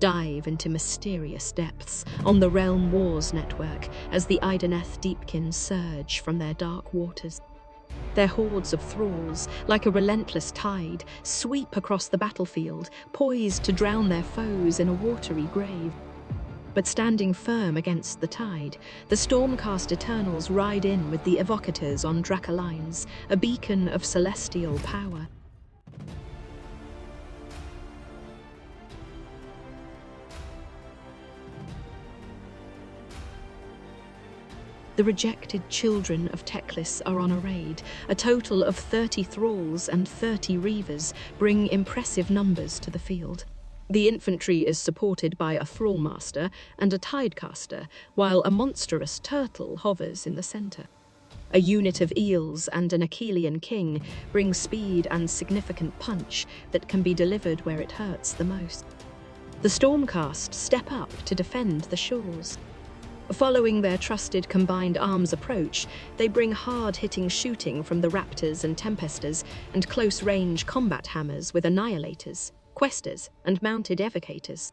dive into mysterious depths on the Realm Wars network as the Idoneth Deepkin surge from their dark waters. Their hordes of thralls, like a relentless tide, sweep across the battlefield, poised to drown their foes in a watery grave. But standing firm against the tide, the Stormcast Eternals ride in with the Evocators on Dracolines, a beacon of celestial power. The rejected children of Teclis are on a raid. A total of 30 Thralls and 30 Reavers bring impressive numbers to the field. The infantry is supported by a Thrallmaster and a Tidecaster, while a monstrous turtle hovers in the centre. A unit of eels and an Akhelian King bring speed and significant punch that can be delivered where it hurts the most. The Stormcast step up to defend the shores. Following their trusted combined arms approach, they bring hard-hitting shooting from the Raptors and Tempesters and close-range combat hammers with Annihilators, Questers, and mounted Evocators.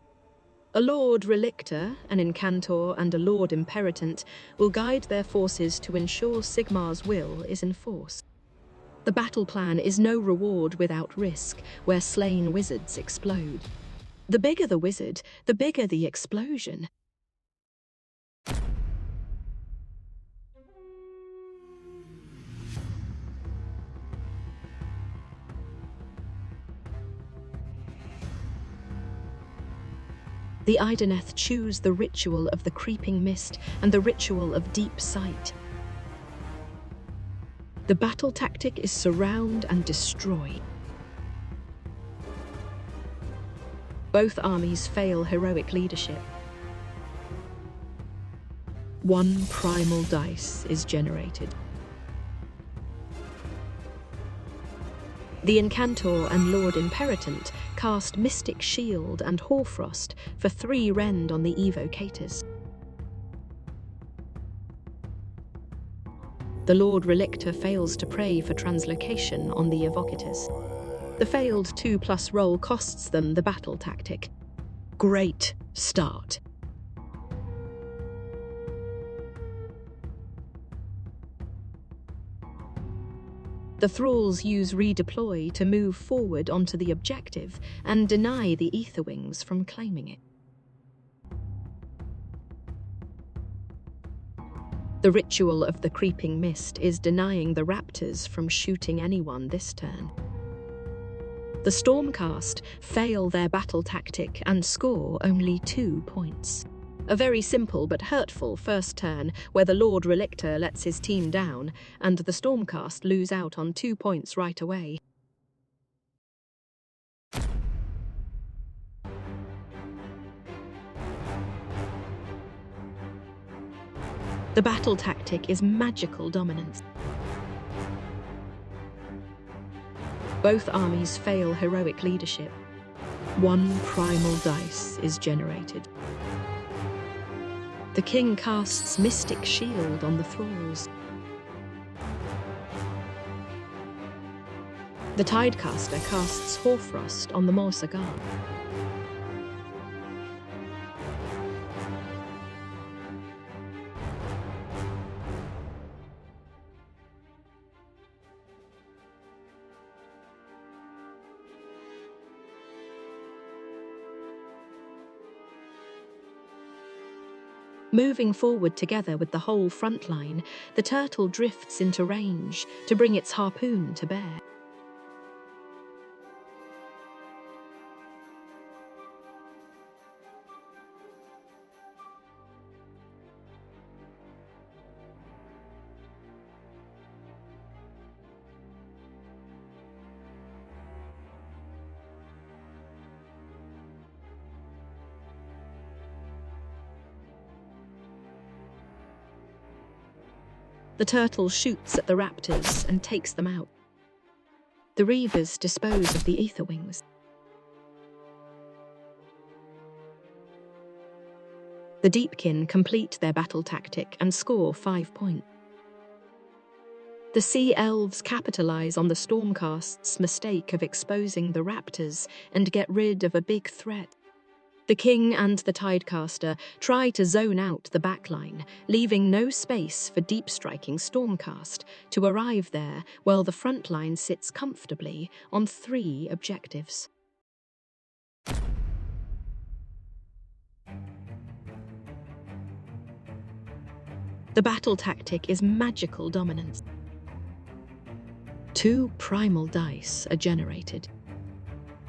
A Lord Relictor, an Incantor, and a Lord Imperatant will guide their forces to ensure Sigmar's will is enforced. The battle plan is no reward without risk, where slain wizards explode. The bigger the wizard, the bigger the explosion. The Idoneth choose the ritual of the creeping mist and the ritual of deep sight. The battle tactic is surround and destroy. Both armies fail heroic leadership. One primal dice is generated. The Incantor and Lord Imperatant cast Mystic Shield and Hoarfrost for 3 rend on the Evocators. The Lord Relictor fails to pray for translocation on the Evocators. The failed 2+ roll costs them the battle tactic. Great start. The Thralls use redeploy to move forward onto the objective and deny the Aetherwings from claiming it. The ritual of the creeping mist is denying the Raptors from shooting anyone this turn. The Stormcast fail their battle tactic and score only 2 points. A very simple but hurtful first turn where the Lord Relictor lets his team down and the Stormcast lose out on 2 points right away. The battle tactic is magical dominance. Both armies fail heroic leadership. One primal dice is generated. The King casts Mystic Shield on the Thralls. The Tidecaster casts Hoarfrost on the Morrsarr. Moving forward together with the whole front line, the turtle drifts into range to bring its harpoon to bear. The turtle shoots at the Raptors and takes them out. The Reavers dispose of the Aetherwings. The Deepkin complete their battle tactic and score 5 points. The Sea Elves capitalize on the Stormcast's mistake of exposing the Raptors and get rid of a big threat. The King and the Tidecaster try to zone out the backline, leaving no space for deep-striking Stormcast to arrive there while the front line sits comfortably on 3 objectives. The battle tactic is magical dominance. 2 primal dice are generated.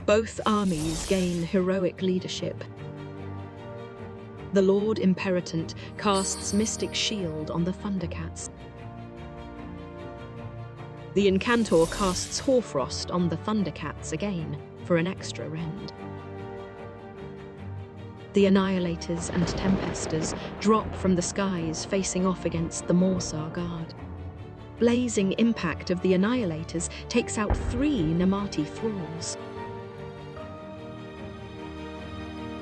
Both armies gain heroic leadership. The Lord Imperatant casts Mystic Shield on the Thundercats. The Incantor casts Hoarfrost on the Thundercats again for an extra rend. The Annihilators and Tempesters drop from the skies facing off against the Morrsarr Guard. Blazing impact of the Annihilators takes out 3 Namarti Thralls.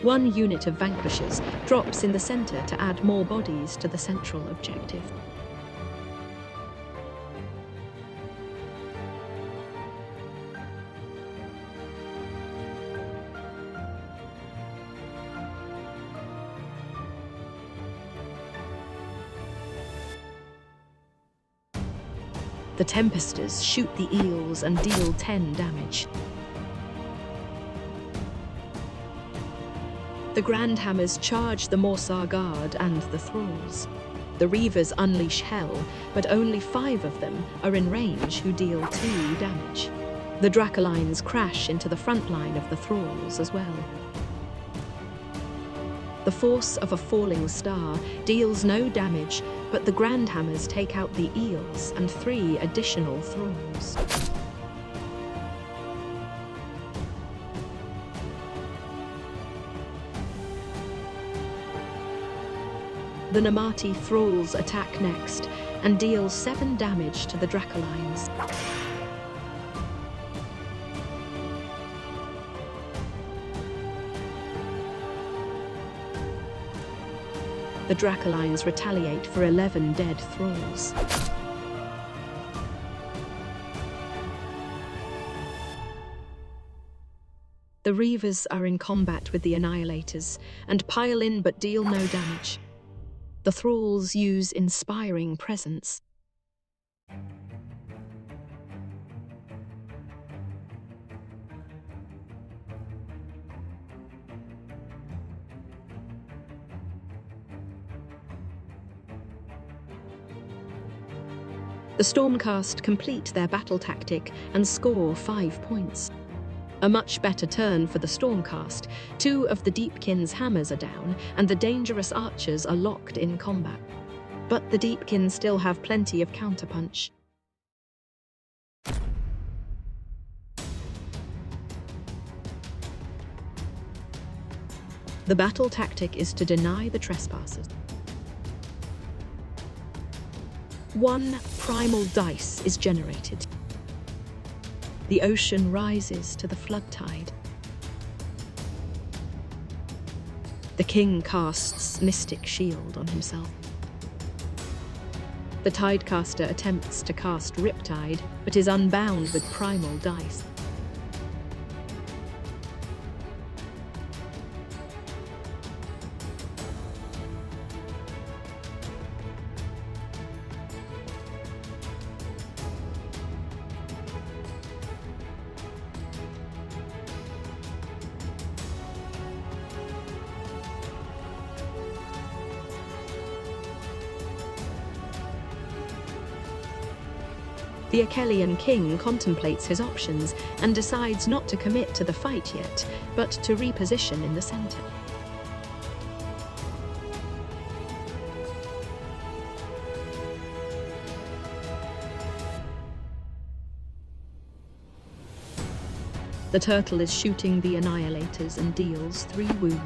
1 unit of Vanquishers drops in the center to add more bodies to the central objective. The Tempesters shoot the eels and deal 10 damage. The Grandhammers charge the Morrsarr Guard and the Thralls. The Reavers unleash hell, but only 5 of them are in range who deal 2 damage. The Dracolines crash into the front line of the Thralls as well. The force of a falling star deals no damage, but the Grandhammers take out the eels and 3 additional Thralls. The Namarti Thralls attack next and deal 7 damage to the Dracolines. The Dracolines retaliate for 11 dead Thralls. The Reavers are in combat with the Annihilators and pile in but deal no damage. The Thralls use Inspiring Presence. The Stormcast complete their battle tactic and score 5 points. A much better turn for the Stormcast. 2 of the Deepkin's hammers are down, and the dangerous archers are locked in combat. But the Deepkin still have plenty of counterpunch. The battle tactic is to deny the trespassers. 1 primal dice is generated. The ocean rises to the flood tide. The King casts Mystic Shield on himself. The Tidecaster attempts to cast Riptide, but is unbound with primal dice. The Akhelian King contemplates his options and decides not to commit to the fight yet, but to reposition in the center. The turtle is shooting the Annihilators and deals 3 wounds.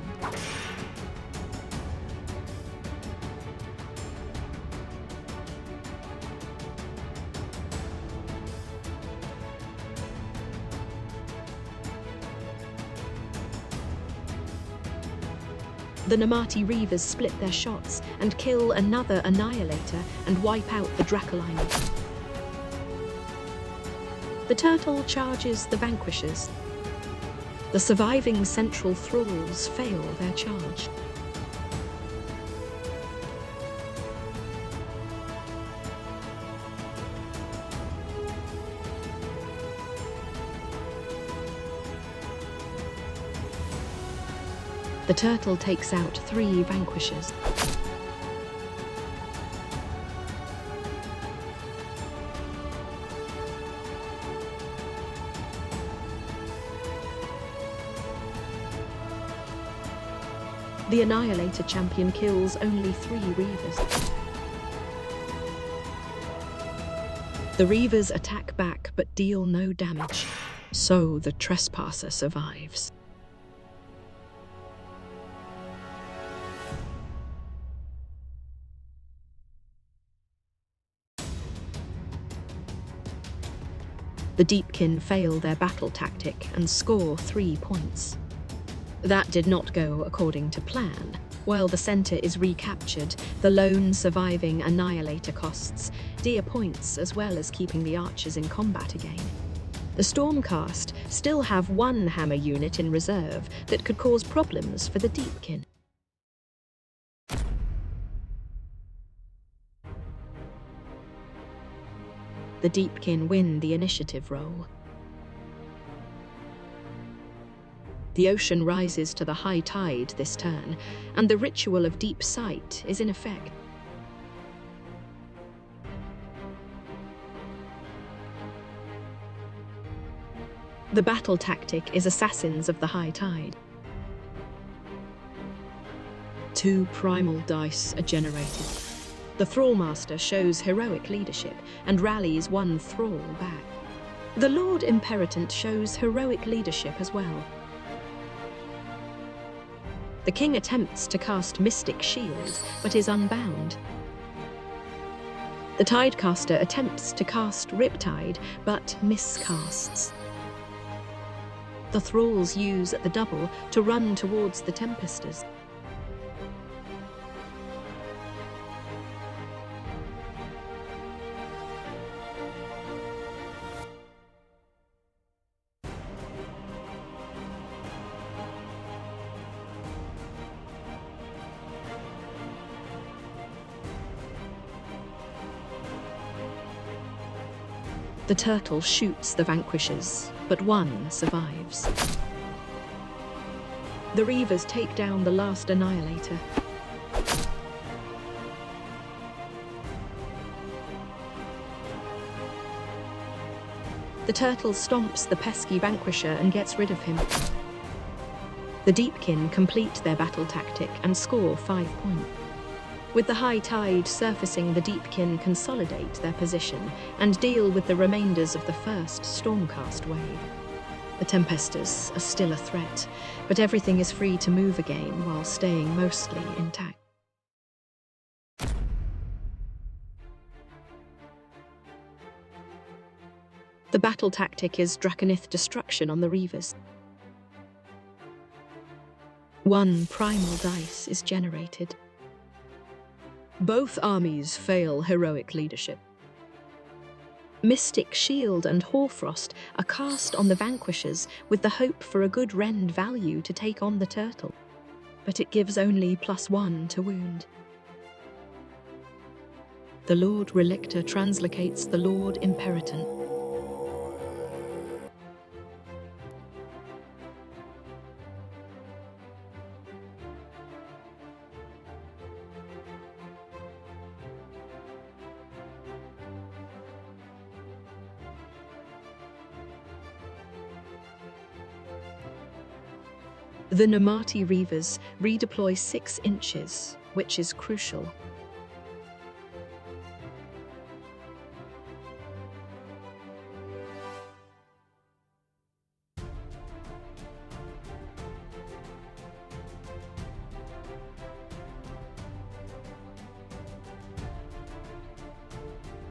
The Namarti Reavers split their shots and kill another Annihilator and wipe out the Dracoliner. The turtle charges the Vanquishers. The surviving central thralls fail their charge. The turtle takes out 3 vanquishers. The Annihilator champion kills only 3 Reavers. The Reavers attack back but deal no damage, so the Trespasser survives. The Deepkin fail their battle tactic and score 3 points. That did not go according to plan. While the centre is recaptured, the lone surviving Annihilator costs dear points as well as keeping the archers in combat again. The Stormcast still have 1 hammer unit in reserve that could cause problems for the Deepkin. The Deepkin win the initiative roll. The ocean rises to the high tide this turn, and the ritual of deep sight is in effect. The battle tactic is Assassins of the High Tide. 2 primal dice are generated. The Thrallmaster shows heroic leadership and rallies 1 thrall back. The Lord Imperatant shows heroic leadership as well. The King attempts to cast Mystic Shield, but is unbound. The Tidecaster attempts to cast Riptide, but miscasts. The Thralls use the double to run towards the Tempesters. The turtle shoots the vanquishers, but 1 survives. The Reavers take down the last Annihilator. The turtle stomps the pesky vanquisher and gets rid of him. The Deepkin complete their battle tactic and score 5 points. With the high tide surfacing, the Deepkin consolidate their position and deal with the remainders of the first Stormcast wave. The Tempesters are still a threat, but everything is free to move again while staying mostly intact. The battle tactic is Draconith Destruction on the Reavers. 1 primal dice is generated. Both armies fail heroic leadership. Mystic Shield and Hoarfrost are cast on the vanquishers with the hope for a good rend value to take on the turtle, but it gives only +1 to wound. The Lord Relictor translocates the Lord Imperatant. The Namarti Reavers redeploy 6 inches, which is crucial.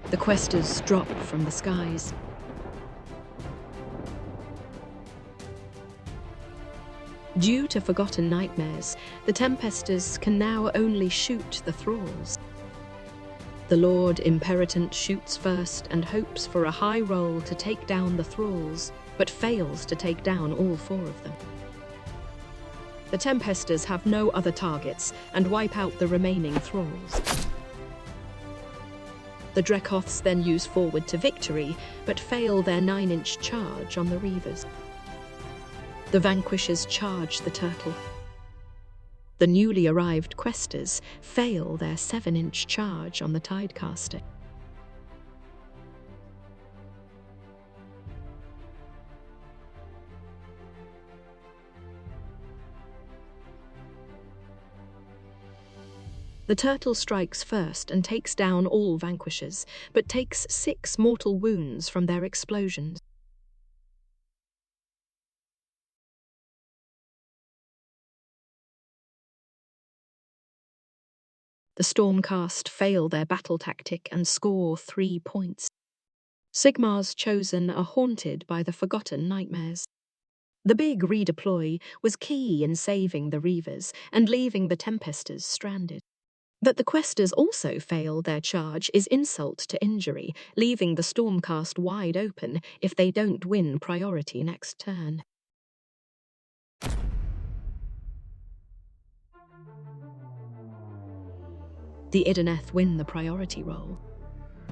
The questers drop from the skies. Due to forgotten nightmares, the Tempesters can now only shoot the Thralls. The Lord Imperatant shoots first and hopes for a high roll to take down the Thralls, but fails to take down all 4 of them. The Tempesters have no other targets and wipe out the remaining Thralls. The Drekoths then use forward to victory, but fail their 9-inch charge on the Reavers. The Vanquishers charge the Turtle. The newly arrived Questers fail their 7-inch charge on the Tidecaster. The Turtle strikes first and takes down all Vanquishers, but takes 6 mortal wounds from their explosions. The Stormcast fail their battle tactic and score 3 points. Sigmar's Chosen are haunted by the forgotten nightmares. The big redeploy was key in saving the Reavers and leaving the Tempesters stranded. That the Questers also fail their charge is insult to injury, leaving the Stormcast wide open if they don't win priority next turn. The Idoneth win the priority role.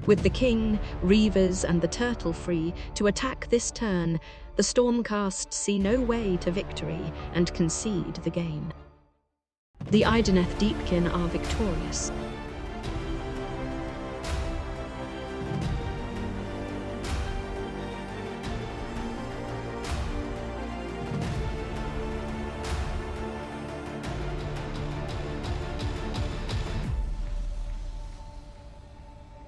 With the King, Reavers and the Turtle free to attack this turn, the Stormcast see no way to victory and concede the game. The Idoneth Deepkin are victorious,